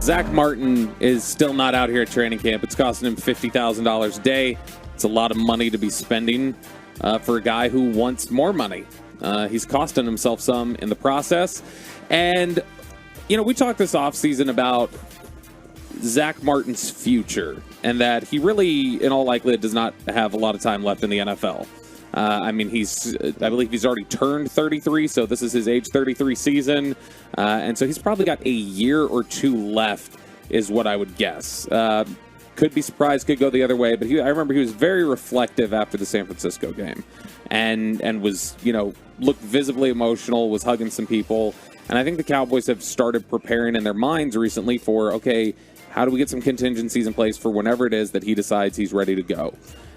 Zack Martin is still not out here at training camp. It's costing him $50,000 a day. It's a lot of money to be spending for a guy who wants more money. He's costing himself some in the process. And, you know, we talked this offseason about Zack Martin's future and that he really, in all likelihood, does not have a lot of time left in the NFL. I believe he's already turned 33, so this is his age 33 season. And so he's probably got a year or two left, is what I would guess. Could be surprised, could go the other way, but I remember he was very reflective after the San Francisco game and was, you know, looked visibly emotional, was hugging some people. And I think the Cowboys have started preparing in their minds recently for, okay, how do we get some contingencies in place for whenever it is that he decides he's ready to go?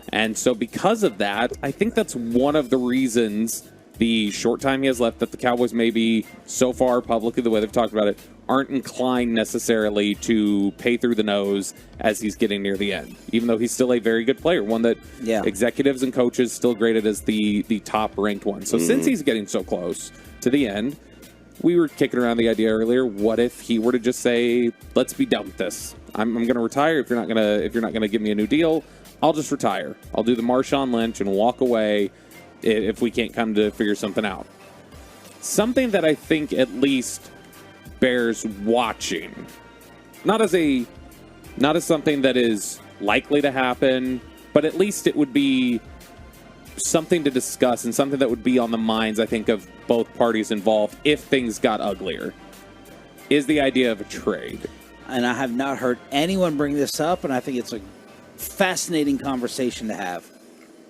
And so because of that, I think that's one of the reasons the short time he has left that the Cowboys maybe so far publicly, the way they've talked about it, aren't inclined necessarily to pay through the nose as he's getting near the end, even though he's still a very good player, one that executives and coaches still graded as the top-ranked one. So since he's getting so close to the end, we were kicking around the idea earlier, what if he were to just say, let's be done with this. I'm going to retire if you're not going to give me a new deal. I'll just retire. I'll do the Marshawn Lynch and walk away if we can't come to figure something out. Something that I think at least bears watching. Not as something that is likely to happen, but at least it would be something to discuss and something that would be on the minds, I think, of both parties involved if things got uglier, is the idea of a trade. And I have not heard anyone bring this up, and I think it's a fascinating conversation to have.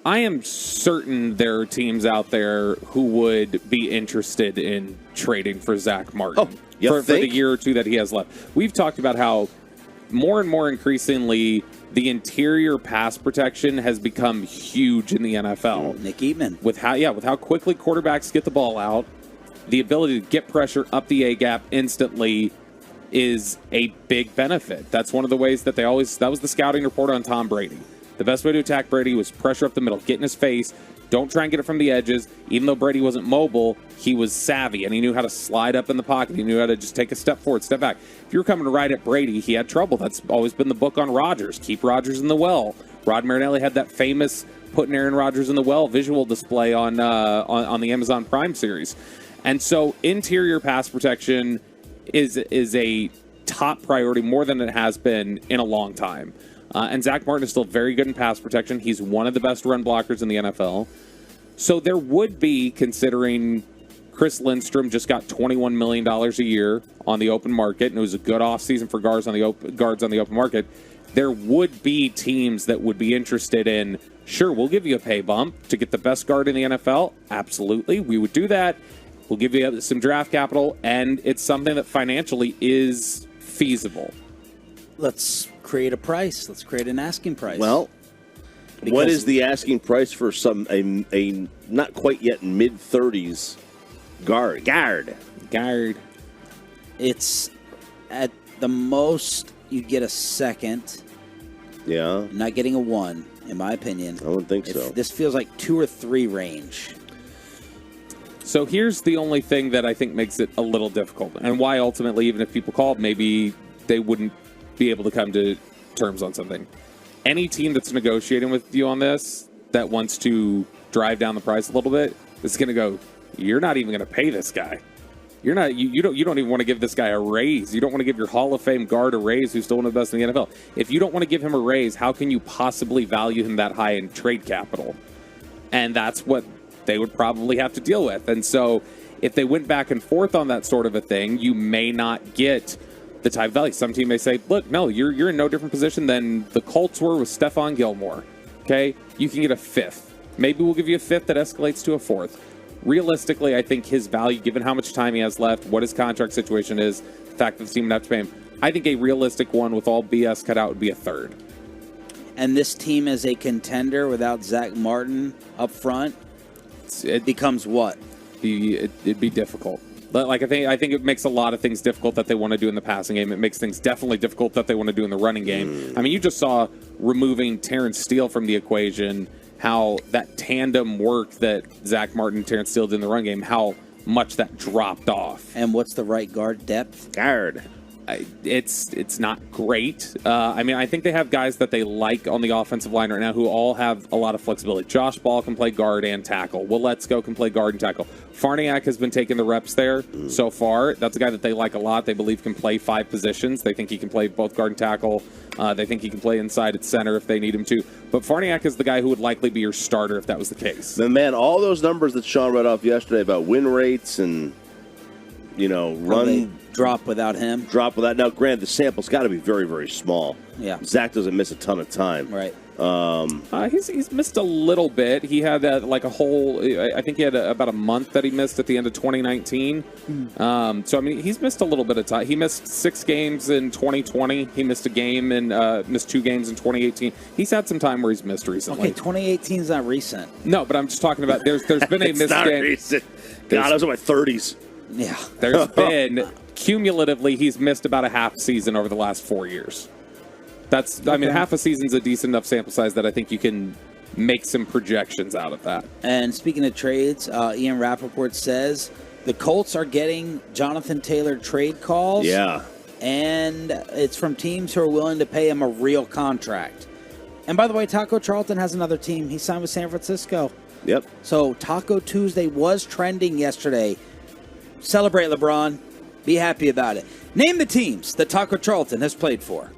I am certain there are teams out there who would be interested in trading for Zack Martin for the year or two that he has left. We've talked about how more and more increasingly the interior pass protection has become huge in the NFL. Nick Eatman. With how quickly quarterbacks get the ball out, the ability to get pressure up the A-gap instantly is a big benefit. That's one of the ways that that was the scouting report on Tom Brady. The best way to attack Brady was pressure up the middle, get in his face, don't try and get it from the edges. Even though Brady wasn't mobile, he was savvy, and he knew how to slide up in the pocket. He knew how to just take a step forward, step back. If you were coming to right at Brady, he had trouble. That's always been the book on Rodgers. Keep Rodgers in the well. Rod Marinelli had that famous putting Aaron Rodgers in the well visual display on the Amazon Prime series. And so interior pass protection is a top priority, more than it has been in a long time. And Zack Martin is still very good in pass protection. He's one of the best run blockers in the NFL. So there would be, considering Chris Lindstrom just got $21 million a year on the open market, and it was a good offseason for guards on the open market, there would be teams that would be interested in, sure, we'll give you a pay bump to get the best guard in the NFL. Absolutely, we would do that. We'll give you some draft capital, and it's something that financially is feasible. Let's create a price. Let's create an asking price. Well, what is the asking price for a not quite yet mid-30s guard? It's at the most you get a second. Yeah. Not getting a 1, in my opinion. I wouldn't think so. This feels like 2 or 3 range. So here's the only thing that I think makes it a little difficult, and why ultimately, even if people called, maybe they wouldn't be able to come to terms on something. Any team that's negotiating with you on this that wants to drive down the price a little bit is going to go, you're not even going to pay this guy. You don't even want to give this guy a raise. You don't want to give your Hall of Fame guard a raise who's still one of the best in the NFL. If you don't want to give him a raise, how can you possibly value him that high in trade capital? And that's what they would probably have to deal with. And so if they went back and forth on that sort of a thing, you may not get the type of value. Some team may say, look, no, you're in no different position than the Colts were with Stephon Gilmore. Okay? You can get a 5th. Maybe we'll give you a 5th that escalates to a 4th. Realistically, I think his value, given how much time he has left, what his contract situation is, the fact that the team would have to pay him, I think a realistic one with all BS cut out would be a 3rd. And this team is a contender without Zack Martin up front. It becomes what? It'd be difficult. Like I think it makes a lot of things difficult that they want to do in the passing game. It makes things definitely difficult that they want to do in the running game. I mean, you just saw removing Terrence Steele from the equation, how that tandem work that Zack Martin and Terrence Steele did in the run game, how much that dropped off. And what's the right guard depth? Guard. It's not great. I mean, I think they have guys that they like on the offensive line right now who all have a lot of flexibility. Josh Ball can play guard and tackle. Let's-Go can play guard and tackle. Farniak has been taking the reps there so far. That's a guy that they like a lot. They believe can play 5 positions. They think he can play both guard and tackle. They think he can play inside at center if they need him to. But Farniak is the guy who would likely be your starter if that was the case. But man, all those numbers that Sean read off yesterday about win rates and, run drop without him. Now, granted, the sample's got to be very, very small. Yeah. Zach doesn't miss a ton of time. Right. He's missed a little bit. He had I think he had about a month that he missed at the end of 2019. So, I mean, he's missed a little bit of time. He missed 6 games in 2020. He missed a game and missed 2 games in 2018. He's had some time where he's missed recently. Okay, 2018 is not recent. No, but I'm just talking about there's been a missed not game. Recent. God, I was in my 30s. Yeah. There's been, cumulatively, he's missed about a half season over the last 4 years. I mean, half a season's a decent enough sample size that I think you can make some projections out of that. And speaking of trades, Ian Rappaport says the Colts are getting Jonathan Taylor trade calls. Yeah. And it's from teams who are willing to pay him a real contract. And by the way, Taco Charlton has another team. He signed with San Francisco. Yep. So Taco Tuesday was trending yesterday. Celebrate, LeBron. Be happy about it. Name the teams that Taco Charlton has played for.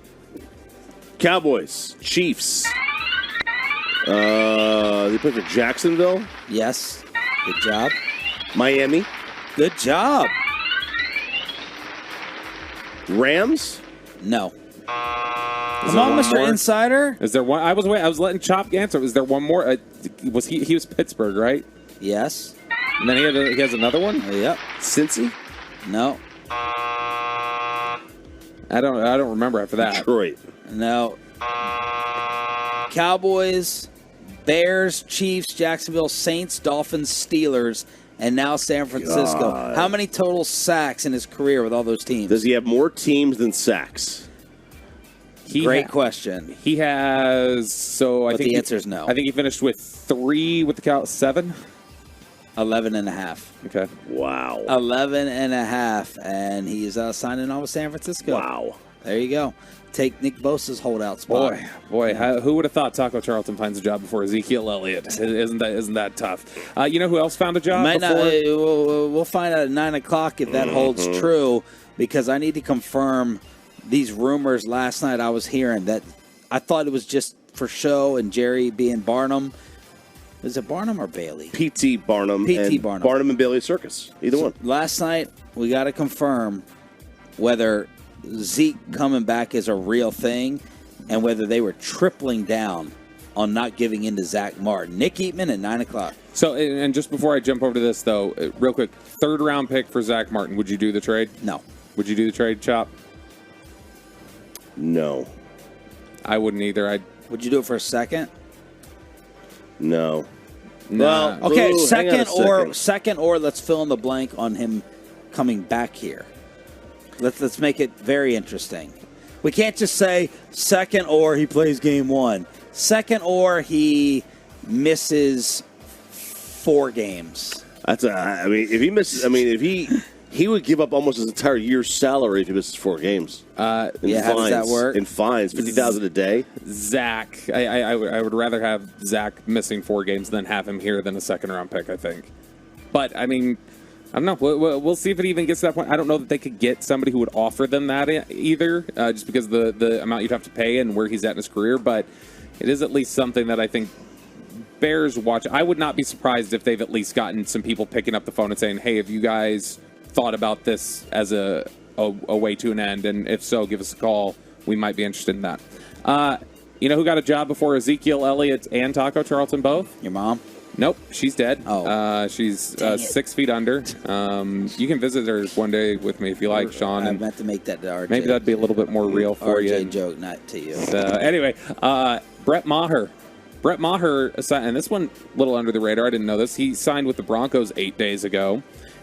Cowboys, Chiefs. They played for Jacksonville. Yes. Good job. Miami. Good job. Rams. No. Come on, Mr. More? Insider. Is there one? I was letting Chop answer. Is there one more? Was he was Pittsburgh, right? Yes. And then he has another one? Yep. Cincy. No. I don't remember after that. Detroit. No. Cowboys, Bears, Chiefs, Jacksonville, Saints, Dolphins, Steelers, and now San Francisco. God. How many total sacks in his career with all those teams? Does he have more teams than sacks? Great question. He has, so I But think the answer is no. I think he finished with 3 with the count 7. 11 and a half. Okay. Wow. 11 and a half, and he's signing on with San Francisco. Wow. There you go. Take Nick Bosa's holdout spot. Boy, who would have thought Taco Charlton finds a job before Ezekiel Elliott? Isn't that tough? You know who else found a job before? We'll find out at 9 o'clock if that holds true, because I need to confirm these rumors last night I was hearing that I thought it was just for show and Jerry being Barnum. Is it Barnum or Bailey? P.T. Barnum. P.T. Barnum. Barnum and Bailey Circus. Either one. Last night, we got to confirm whether Zeke coming back is a real thing and whether they were tripling down on not giving in to Zack Martin. Nick Eatman at 9 o'clock. So, and just before I jump over to this, though, real quick, 3rd round pick for Zack Martin. Would you do the trade? No. Would you do the trade, Chop? No. I wouldn't either. Would you do it for a second? No. Nah. Well, Okay, ooh, hang on a second or let's fill in the blank on him coming back here. Let's make it very interesting. We can't just say second or he plays game 1. Second or he misses 4 games. He would give up almost his entire year's salary if he misses 4 games. How does that work? In fines, $50,000 a day. Zach, I would rather have Zach missing 4 games than have him here than a 2nd round pick, I think. But, I mean, I don't know. We'll see if it even gets to that point. I don't know that they could get somebody who would offer them that either, just because of the amount you'd have to pay and where he's at in his career. But it is at least something that I think Bears watch. I would not be surprised if they've at least gotten some people picking up the phone and saying, hey, have you guys thought about this as a way to an end? And if so, give us a call. We might be interested in that. You know who got a job before Ezekiel Elliott and Taco Charlton both? Your mom? Nope, she's dead. Oh. She's 6 feet under. You can visit her one day with me if you like, Sean. I meant to make that to RJ. Maybe that'd be a little bit more real for you. RJ joke, not to you. Anyway, Brett Maher. Brett Maher, and this one a little under the radar. I didn't know this. He signed with the Broncos 8 days ago.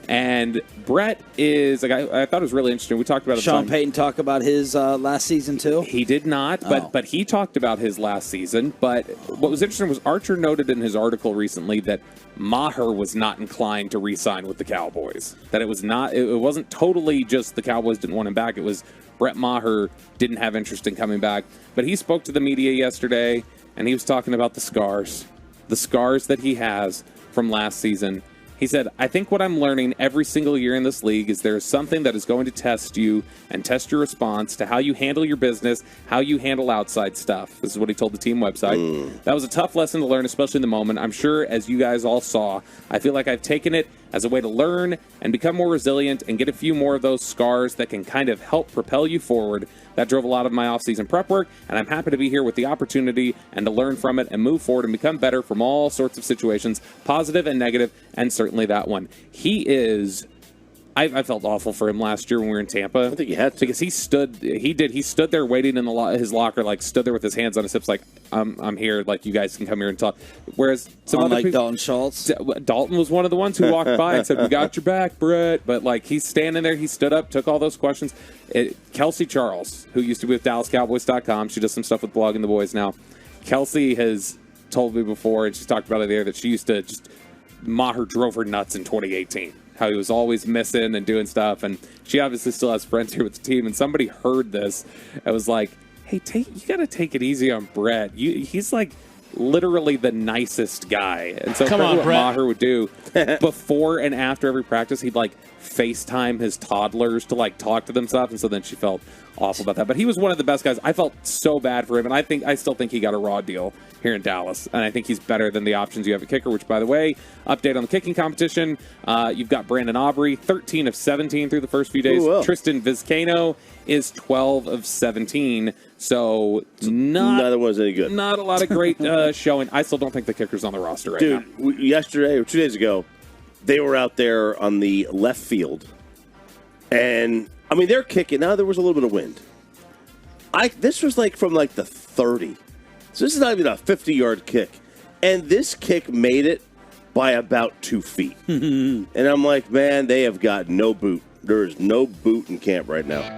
And Brett is like I thought it was really interesting. We talked about it. Sean Payton talk about his last season too. He did not, but he talked about his last season. But what was interesting was Archer noted in his article recently that Maher was not inclined to re-sign with the Cowboys. That it wasn't totally just the Cowboys didn't want him back. It was Brett Maher didn't have interest in coming back. But he spoke to the media yesterday, and he was talking about the scars that he has from last season. He said, I think what I'm learning every single year in this league is there is something that is going to test you and test your response to how you handle your business, how you handle outside stuff. This is what he told the team website. That was a tough lesson to learn, especially in the moment. I'm sure, as you guys all saw, I feel like I've taken it as a way to learn and become more resilient and get a few more of those scars that can kind of help propel you forward. That drove a lot of my offseason prep work, and I'm happy to be here with the opportunity and to learn from it and move forward and become better from all sorts of situations, positive and negative, and certainly that one. He is... I felt awful for him last year when we were in Tampa. I think he had to. Because he stood there waiting in his locker, like stood there with his hands on his hips, like, I'm here, like, you guys can come here and talk. Whereas some other people, Dalton Schultz. Dalton was one of the ones who walked by and said, we got your back, Brett. But, like, he's standing there, he stood up, took all those questions. Kelsey Charles, who used to be with DallasCowboys.com, she does some stuff with Blogging the Boys now. Kelsey has told me before, and she's talked about it there, that she used to just, Maher drove her nuts in 2018. How he was always missing and doing stuff, and she obviously still has friends here with the team. And somebody heard this, I was like, "Hey, you got to take it easy on Brett. He's like literally the nicest guy." And so, what Maher would do before and after every practice, he'd like FaceTime his toddlers to like talk to them stuff, and so then she felt awful about that. But he was one of the best guys. I felt so bad for him, and I still think he got a raw deal here in Dallas, and I think he's better than the options you have at kicker, which, by the way, update on the kicking competition. You've got Brandon Aubrey, 13 of 17 through the first few days. Ooh, well. Tristan Vizcaino is 12 of 17, so neither one's any good. Not a lot of great showing. I still don't think the kicker's on the roster right now. Dude, yesterday or 2 days ago, they were out there on the left field, and, I mean, they're kicking. Now there was a little bit of wind. This was like from like the 30. So this is not even a 50-yard kick. And this kick made it by about 2 feet. And I'm like, man, they have got no boot. There is no boot in camp right now.